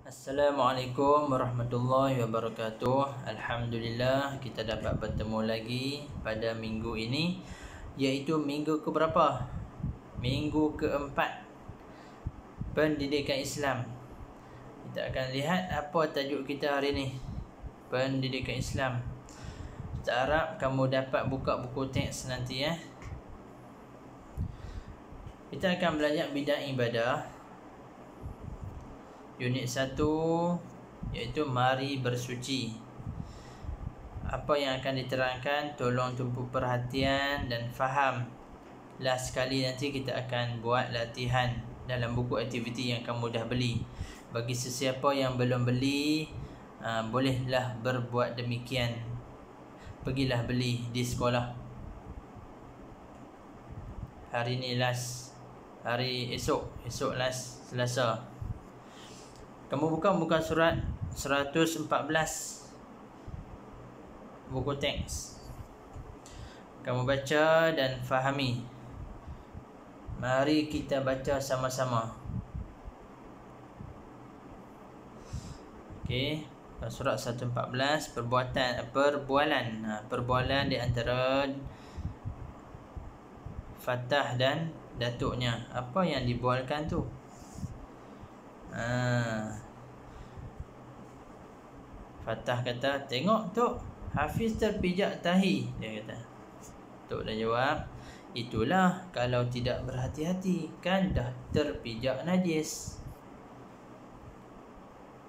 Assalamualaikum warahmatullahi wabarakatuh. Alhamdulillah kita dapat bertemu lagi pada minggu ini, iaitu minggu ke berapa? Minggu keempat Pendidikan Islam. Kita akan lihat apa tajuk kita hari ini. Pendidikan Islam. Kita harap kamu dapat buka buku teks nanti ya. Kita akan belajar bidang ibadah. Unit 1 iaitu mari bersuci. Apa yang akan diterangkan tolong tumpu perhatian dan faham. Last sekali nanti kita akan buat latihan dalam buku aktiviti yang kamu dah beli. Bagi sesiapa yang belum beli, bolehlah berbuat demikian. Pergilah beli di sekolah. Hari ni last. Hari esok last Selasa. Kamu buka surat 114 buku teks. Kamu baca dan fahami. Mari kita baca sama-sama. Okey, surat 114 perbualan di antara Fatah dan datuknya. Apa yang dibualkan tu? Fatah kata, tengok Tok, Hafiz terpijak tahi. Dia kata. Tok dah jawab, itulah kalau tidak berhati-hati, kan dah terpijak najis.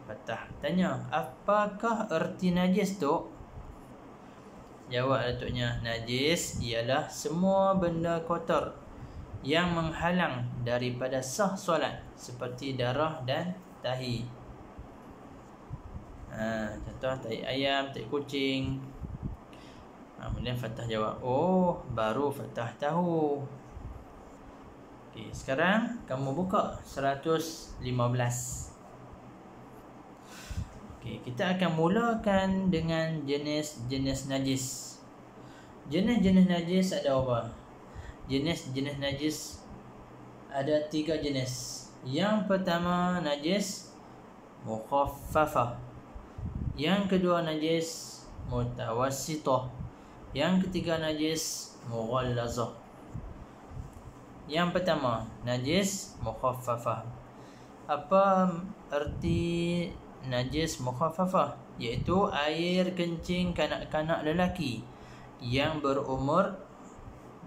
Fatah tanya, apakah erti najis Tok? Jawab datuknya, najis ialah semua benda kotor yang menghalang daripada sah solat, seperti darah dan tahi. Contoh tahi ayam, tahi kucing. Kemudian Fatah jawab, oh, baru Fatah tahu. Okey, sekarang kamu buka 115. Okey, kita akan mulakan dengan jenis-jenis najis. Jenis-jenis najis ada apa? Jenis-jenis najis ada 3 jenis. Yang pertama najis mukhaffafah. Yang kedua najis mutawassithah. Yang ketiga najis mughallazah. Yang pertama najis mukhaffafah. Apa erti najis mukhaffafah? Iaitu air kencing kanak-kanak lelaki yang berumur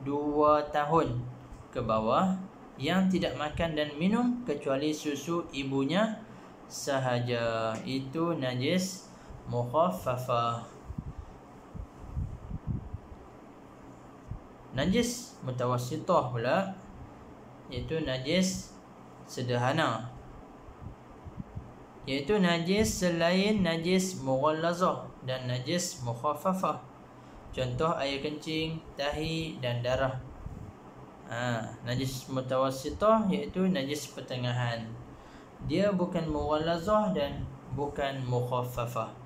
2 tahun ke bawah yang tidak makan dan minum kecuali susu ibunya sahaja. Itu najis mukhaffafah. Najis mutawassithah pula iaitu najis sederhana, iaitu najis selain najis mughallazah dan najis mukhaffafah. Contoh air kencing, tahi dan darah. Najis mutawassithah iaitu najis pertengahan. Dia bukan mughallazah dan bukan mukhaffafah.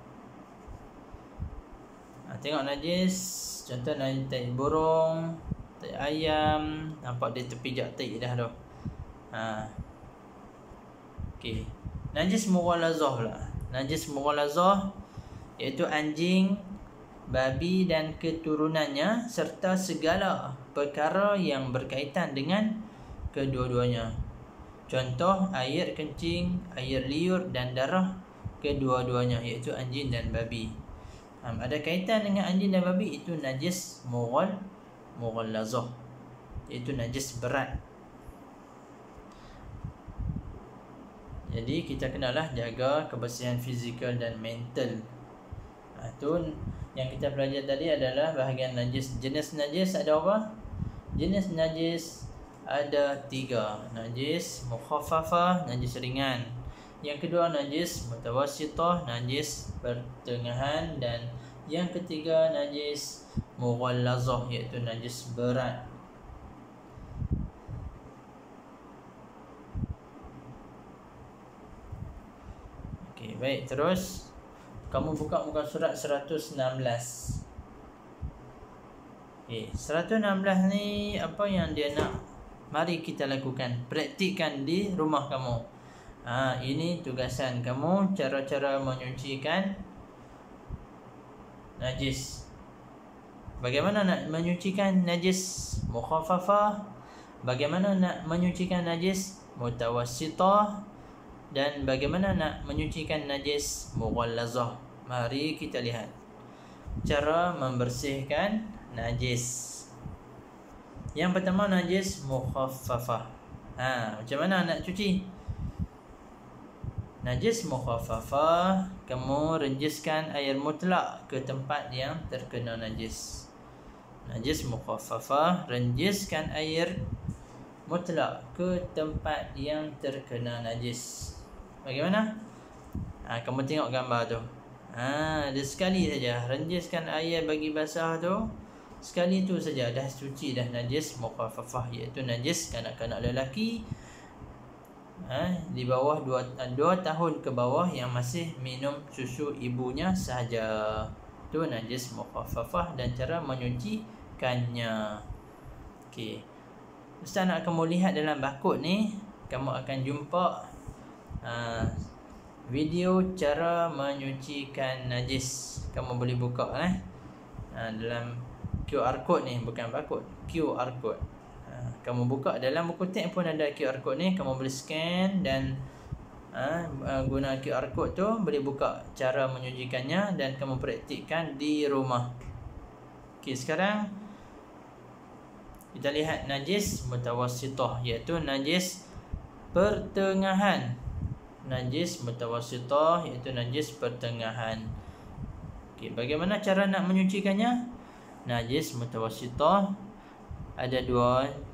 Tengok najis, contoh najis tahi burung, tahi ayam, nampak dia terpijak tahi dah tu. Okey. Najis mughallazah pula. Najis mughallazah iaitu anjing, babi dan keturunannya serta segala perkara yang berkaitan dengan kedua-duanya. Contoh air kencing, air liur dan darah kedua-duanya, iaitu anjing dan babi. Ada kaitan dengan anjing dan babi, itu najis mughallazah, iaitu najis berat. Jadi kita kenalah jaga kebersihan fizikal dan mental. Itu yang kita belajar tadi adalah bahagian najis. Jenis najis ada apa? Jenis najis ada 3. Najis mukhaffafah, najis ringan. Yang kedua najis mutawassithah, najis pertengahan. Dan yang ketiga najis mughallazah, iaitu najis berat. Okey, baik, terus kamu buka muka surat 116. Okay, 116 ni apa yang dia nak? Mari kita lakukan, praktikkan di rumah kamu. Ini tugasan kamu, cara-cara menyucikan najis. Bagaimana nak menyucikan najis mukhaffafah? Bagaimana nak menyucikan najis mutawassithah? Dan bagaimana nak menyucikan najis mughallazah? Mari kita lihat cara membersihkan najis. Yang pertama, najis mukhaffafah. Macam mana nak cuci? Najis mukhaffafah, kamu renjiskan air mutlak ke tempat yang terkena najis. Najis mukhaffafah, renjiskan air mutlak ke tempat yang terkena najis. Bagaimana? Kamu tengok gambar tu. Dia sekali saja renjiskan air bagi basah tu. Sekali tu saja dah cuci dah najis mukhaffafah, iaitu najis kanak-kanak lelaki di bawah 2 tahun ke bawah yang masih minum susu ibunya sahaja. Tu najis mukhaffafah dan cara menyucikannya. Okey. Ustaz nak kamu lihat dalam barcode ni, kamu akan jumpa video cara menyucikan najis. Kamu boleh buka dalam QR code ni, bukan barcode, QR code. Kamu buka dalam buku teks pun ada QR code ni, kamu boleh scan dan guna QR code tu boleh buka cara menyucikannya dan kamu praktikkan di rumah. Okey, sekarang kita lihat najis mutawassithah, iaitu najis pertengahan. Najis mutawassithah iaitu najis pertengahan. Okey, bagaimana cara nak menyucikannya? Najis mutawassithah ada 2.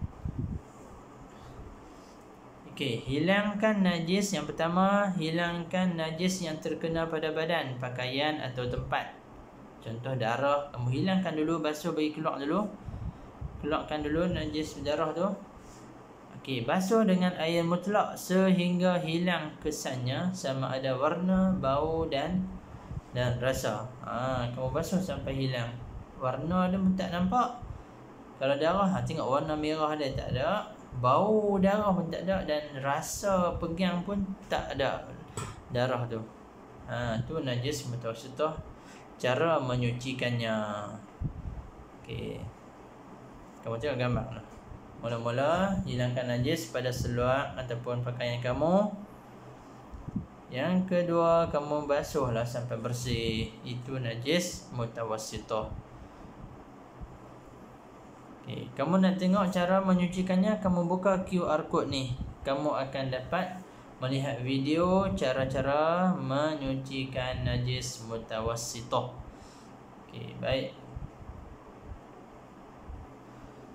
Okey, hilangkan najis. Yang pertama, hilangkan najis yang terkena pada badan, pakaian atau tempat. Contoh darah, kamu hilangkan dulu, basuh bagi keluar dulu. Keluarkan dulu najis darah tu. Okey, basuh dengan air mutlak sehingga hilang kesannya, sama ada warna, bau dan rasa. Kamu basuh sampai hilang. Warna dia pun tak nampak. Kalau darah, tengok warna merah dia tak ada, bau darah pun tak ada, dan rasa pegang pun tak ada darah tu. Tu najis mutawassithah, cara menyucikannya. Okey, kamu tengok gambar lah. Mula-mula hilangkan najis pada seluar ataupun pakaian kamu. Yang kedua, kamu basuhlah sampai bersih. Itu najis mutawassithah. Okay, kamu nak tengok cara menyucikannya, kamu buka QR code ni. Kamu akan dapat melihat video cara-cara menyucikan najis mutawassithah. Okey, baik.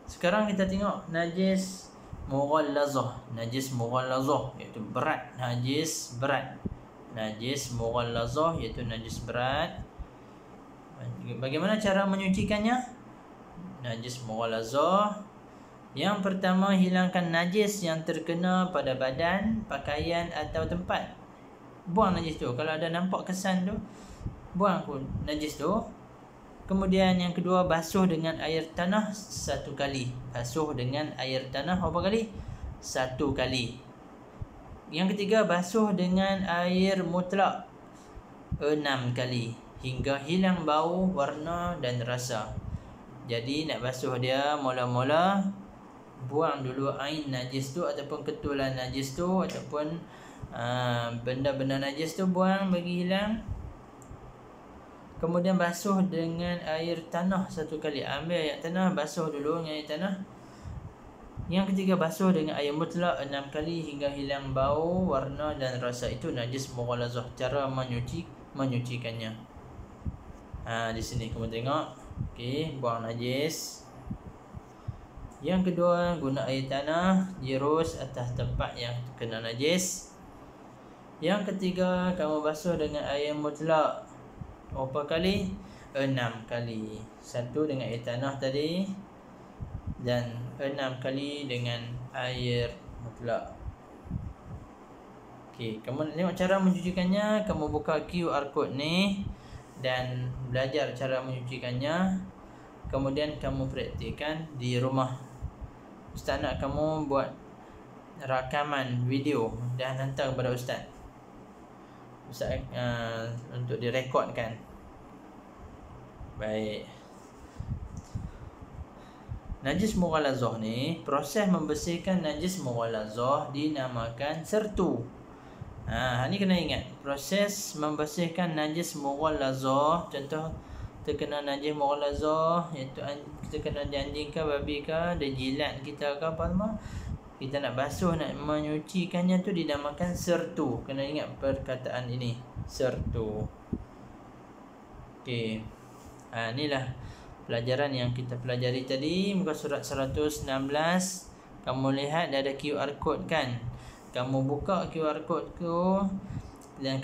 Sekarang kita tengok najis mughallazah. Najis mughallazah iaitu berat, najis berat. Najis mughallazah iaitu najis berat. Bagaimana cara menyucikannya? Najis mughallazah, yang pertama, hilangkan najis yang terkena pada badan, pakaian atau tempat. Buang najis tu. Kalau ada nampak kesan tu, buang pun najis tu. Kemudian yang kedua, basuh dengan air tanah 1 kali. Basuh dengan air tanah berapa kali? 1 kali. Yang ketiga, basuh dengan air mutlak 6 kali hingga hilang bau, warna dan rasa. Jadi nak basuh dia, mula-mula buang dulu ain najis tu ataupun ketulan najis tu ataupun benda-benda najis tu, buang bagi hilang. Kemudian basuh dengan air tanah 1 kali. Ambil air tanah, basuh dulu dengan air tanah. Yang ketiga, basuh dengan air mutlak 6 kali hingga hilang bau, warna dan rasa. Itu najis mughallazah, cara menyucikannya. Di sini kamu tengok. Okey, buang najis. Yang kedua, guna air tanah, jirus atas tempat yang kena najis. Yang ketiga, kamu basuh dengan air mutlak. Berapa kali? 6 kali. 1 dengan air tanah tadi dan 6 kali dengan air mutlak. Okey, kamu nak tengok cara mencucikannya, kamu buka QR code ni dan belajar cara menyucikannya. Kemudian kamu praktikkan di rumah. Ustaz nak kamu buat rakaman video dan hantar kepada Ustaz. Ustaz untuk direkodkan. Baik. Najis mughalazah ni, proses membersihkan najis mughalazah dinamakan sertu. Ni kena ingat. Proses membersihkan najis mughalazah, contoh terkena najis mughalazah, iaitu kita kena anjing ke babi ke, dia jilat kita ke apa semua, kita nak basuh, nak menyucikannya tu dinamakan sertu. Kena ingat perkataan ini, sertu. Okey. Inilah pelajaran yang kita pelajari tadi, muka surat 116. Kamu lihat dia ada QR code kan? Kamu buka QR code tu dan